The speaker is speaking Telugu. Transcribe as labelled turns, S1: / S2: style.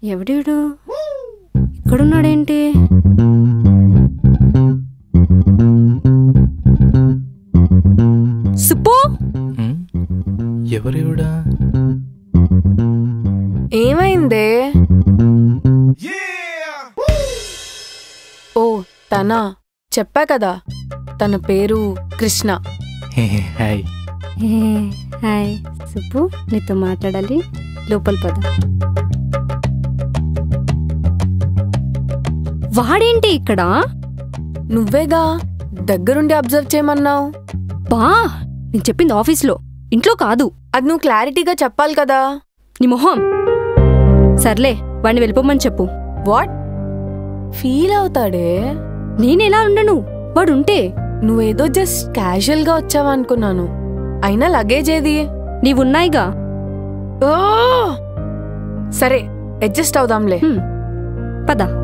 S1: ఎవడీడు ఇక్కడున్నాడేంటి? సుబ్బు,
S2: ఎవరేవిడా?
S3: ఏమైందే? ఓ తనా, చెప్పా కదా, తన పేరు కృష్ణ.
S2: హాయ్.
S1: హాయ్ సుబ్బు, నీతో మాట్లాడాలి, లోపల పద. వాడేంటి ఇక్కడ?
S3: నువ్వేగా దగ్గరుండి అబ్జర్వ్ చేయమన్నావు.
S1: బా, నేను చెప్పింది ఆఫీస్లో, ఇంట్లో కాదు.
S3: అది నువ్వు క్లారిటీగా చెప్పాలి కదా.
S1: నీ మొహం. సర్లే, వాడిని వెళ్ళిపోమని చెప్పు.
S3: వాట్? ఫీల్ అవుతాడే?
S1: నేనెలా ఉండను, వాడుంటే.
S3: నువ్వేదో జస్ట్ క్యాజువల్ గా వచ్చావా అనుకున్నాను. అయినా లగేజ్ ఏది?
S1: నీవున్నాయిగా.
S3: ఓ సరే, అడ్జస్ట్ అవుదాంలే.
S1: పద.